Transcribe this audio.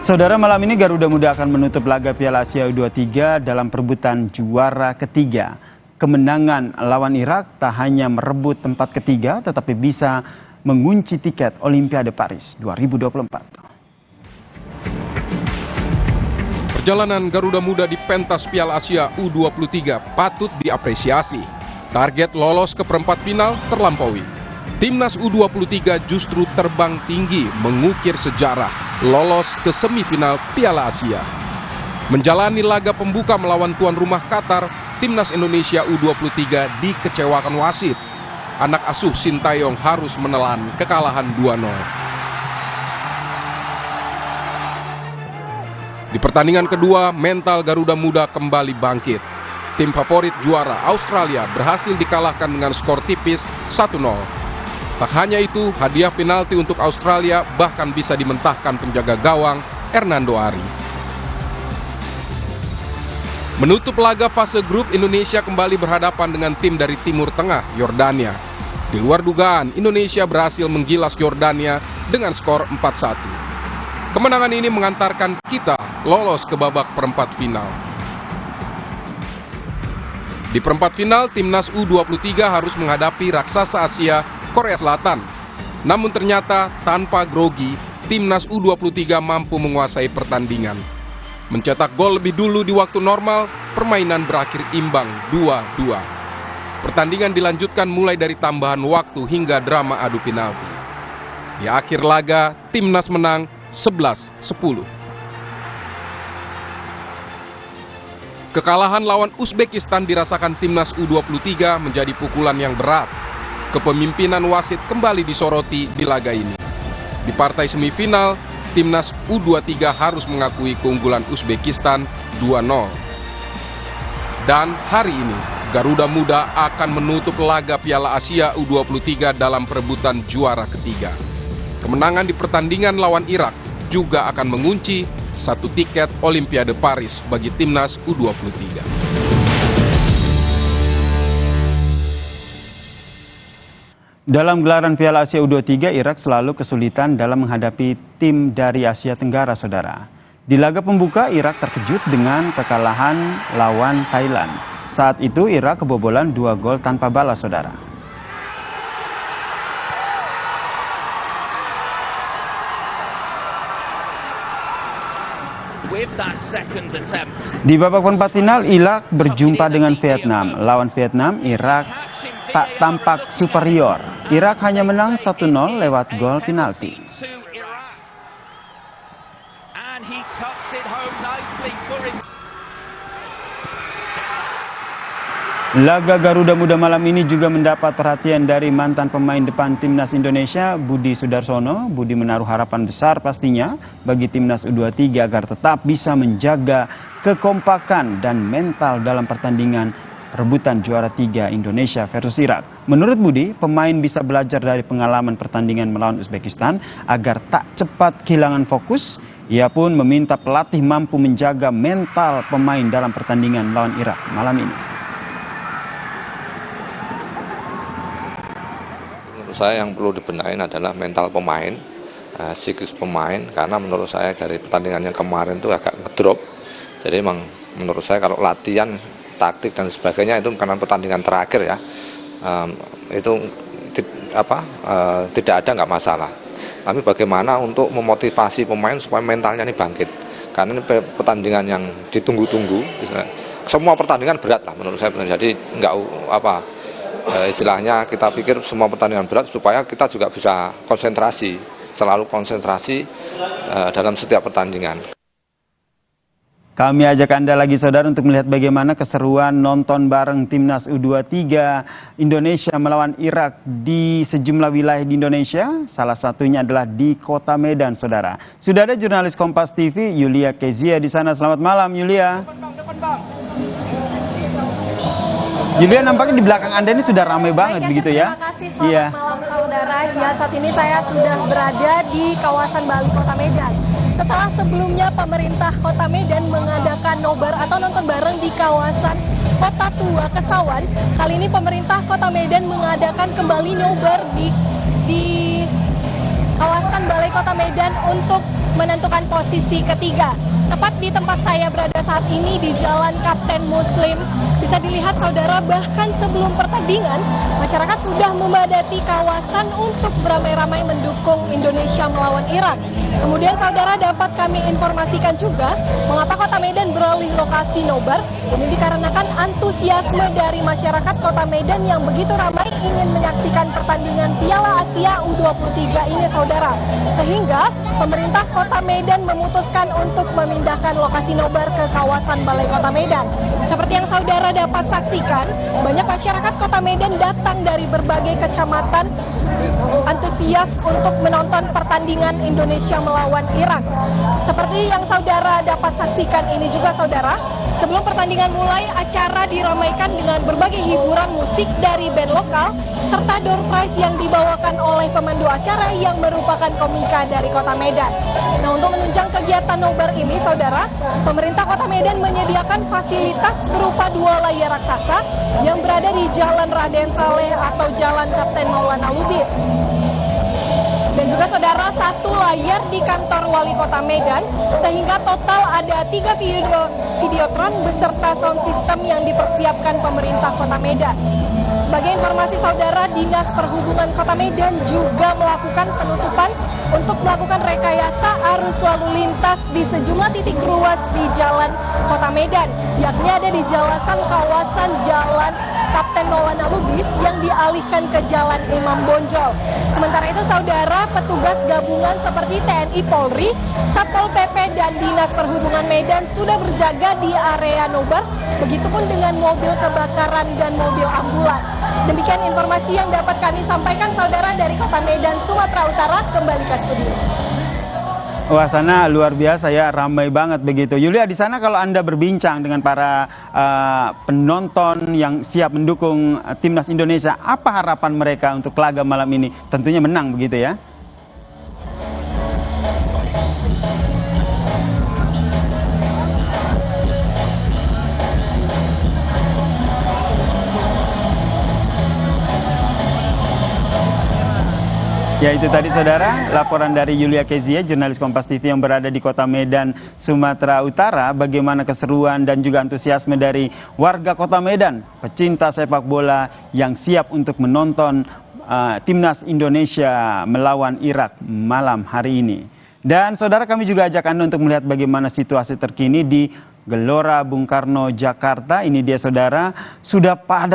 Saudara, malam ini Garuda Muda akan menutup laga Piala Asia U23 dalam perebutan juara ketiga. Kemenangan lawan Irak tak hanya merebut tempat ketiga, tetapi bisa mengunci tiket Olimpiade Paris 2024. Perjalanan Garuda Muda di pentas Piala Asia U23 patut diapresiasi. Target lolos ke perempat final terlampaui. Timnas U23 justru terbang tinggi mengukir sejarah, lolos ke semifinal Piala Asia. Menjalani laga pembuka melawan tuan rumah Qatar, Timnas Indonesia U23 dikecewakan wasit. Anak asuh Sintayong harus menelan kekalahan 2-0. Di pertandingan kedua, mental Garuda Muda kembali bangkit. Tim favorit juara Australia berhasil dikalahkan dengan skor tipis 1-0. Tak hanya itu, hadiah penalti untuk Australia bahkan bisa dimentahkan penjaga gawang Hernando Ari. Menutup laga fase grup, Indonesia kembali berhadapan dengan tim dari Timur Tengah, Yordania. Di luar dugaan, Indonesia berhasil menggilas Yordania dengan skor 4-1. Kemenangan ini mengantarkan kita lolos ke babak perempat final. Di perempat final, Timnas U23 harus menghadapi raksasa Asia, Korea Selatan. Namun ternyata tanpa grogi, Timnas U23 mampu menguasai pertandingan. Mencetak gol lebih dulu di waktu normal, permainan berakhir imbang 2-2. Pertandingan dilanjutkan mulai dari tambahan waktu hingga drama adu penalti. Di akhir laga, Timnas menang 11-10. Kekalahan lawan Uzbekistan dirasakan Timnas U23 menjadi pukulan yang berat. Kepemimpinan wasit kembali disoroti di laga ini. Di partai semifinal, Timnas U23 harus mengakui keunggulan Uzbekistan 2-0. Dan hari ini, Garuda Muda akan menutup laga Piala Asia U23 dalam perebutan juara ketiga. Kemenangan di pertandingan lawan Irak juga akan mengunci satu tiket Olimpiade Paris bagi Timnas U23. Dalam gelaran Piala Asia U23, Irak selalu kesulitan dalam menghadapi tim dari Asia Tenggara, saudara. Di laga pembuka, Irak terkejut dengan kekalahan lawan Thailand. Saat itu, Irak kebobolan 2 gol tanpa balas, saudara. Di babak perempat final, Irak berjumpa dengan Vietnam. Lawan Vietnam, Irak tak tampak superior. Irak hanya menang 1-0 lewat gol penalti. Laga Garuda Muda malam ini juga mendapat perhatian dari mantan pemain depan Timnas Indonesia, Budi Sudarsono. Budi menaruh harapan besar pastinya bagi Timnas U23 agar tetap bisa menjaga kekompakan dan mental dalam pertandingan perebutan juara 3 Indonesia versus Irak. Menurut Budi, pemain bisa belajar dari pengalaman pertandingan melawan Uzbekistan agar tak cepat kehilangan fokus. Ia pun meminta pelatih mampu menjaga mental pemain dalam pertandingan melawan Irak malam ini. Menurut saya yang perlu dibenahin adalah mental pemain, psikis pemain, karena menurut saya dari pertandingan yang kemarin itu agak ngedrop. Jadi memang menurut saya kalau latihan, taktik dan sebagainya itu karena pertandingan terakhir ya, itu tidak ada nggak masalah. Tapi bagaimana untuk memotivasi pemain supaya mentalnya ini bangkit? Karena ini pertandingan yang ditunggu-tunggu. Semua pertandingan berat lah menurut saya. Jadi nggak istilahnya kita pikir semua pertandingan berat supaya kita juga bisa konsentrasi, selalu konsentrasi dalam setiap pertandingan. Kami ajak Anda lagi, saudara, untuk melihat bagaimana keseruan nonton bareng Timnas U23 Indonesia melawan Irak di sejumlah wilayah di Indonesia. Salah satunya adalah di Kota Medan, saudara. Sudah ada jurnalis Kompas TV, Yulia Kezia di sana. Selamat malam, Yulia. Yulia, nampaknya di belakang Anda ini sudah ramai banget begitu ya? Terima kasih, selamat malam saudara. Ya, saat ini saya sudah berada di kawasan Bali, Kota Medan. Setelah sebelumnya pemerintah Kota Medan mengadakan nobar atau nonton bareng di kawasan Kota Tua Kesawan, kali ini pemerintah Kota Medan mengadakan kembali nobar di kawasan Balai Kota Medan untuk menentukan posisi ketiga. Tepat di tempat saya berada saat ini di Jalan Kapten Muslim, bisa dilihat saudara, bahkan sebelum pertandingan masyarakat sudah memadati kawasan untuk beramai-ramai mendukung Indonesia melawan Irak. Kemudian saudara, dapat kami informasikan juga mengapa Kota Medan beralih lokasi nobar. Ini dikarenakan antusiasme dari masyarakat Kota Medan yang begitu ramai ingin menyaksikan pertandingan Piala Asia U23 ini saudara. Sehingga pemerintah Kota Medan memutuskan untuk memindahkan lokasi nobar ke kawasan Balai Kota Medan. Seperti yang saudara dapat saksikan, banyak masyarakat Kota Medan datang dari berbagai kecamatan antusias untuk menonton pertandingan Indonesia melawan Irak. Seperti yang saudara dapat saksikan ini juga saudara, sebelum pertandingan mulai, acara diramaikan dengan berbagai hiburan musik dari band lokal serta door prize yang dibawakan oleh pemandu acara yang merupakan komika dari Kota Medan. Nah, untuk menunjang kegiatan nobar ini saudara, pemerintah Kota Medan menyediakan fasilitas berupa 2 layar raksasa yang berada di Jalan Raden Saleh atau Jalan Kapten Maulana Lubis. Dan juga saudara, 1 layar di kantor Wali Kota Medan, sehingga total ada 3 videotron beserta sound system yang dipersiapkan pemerintah Kota Medan. Sebagai informasi saudara, Dinas Perhubungan Kota Medan juga melakukan penutupan untuk melakukan rekayasa arus lalu lintas di sejumlah titik ruas di Jalan Kota Medan, yakni ada di kawasan Jalan Kapten Maulana Lubis yang dialihkan ke Jalan Imam Bonjol. Sementara itu saudara, petugas gabungan seperti TNI Polri, Satpol PP dan Dinas Perhubungan Medan sudah berjaga di area nobar, begitupun dengan mobil kebakaran dan mobil ambulan. Demikian informasi yang dapat kami sampaikan saudara dari Kota Medan, Sumatera Utara. Kembali ke studio. Wah, sana luar biasa ya, ramai banget begitu. Yulia, di sana kalau Anda berbincang dengan para penonton yang siap mendukung timnas Indonesia, apa harapan mereka untuk laga malam ini? Tentunya menang begitu ya? Ya, itu tadi saudara, laporan dari Yulia Kezia, jurnalis Kompas TV yang berada di Kota Medan, Sumatera Utara. Bagaimana keseruan dan juga antusiasme dari warga Kota Medan, pecinta sepak bola yang siap untuk menonton timnas Indonesia melawan Irak malam hari ini. Dan saudara, kami juga ajak Anda untuk melihat bagaimana situasi terkini di Gelora Bung Karno, Jakarta. Ini dia saudara, sudah padat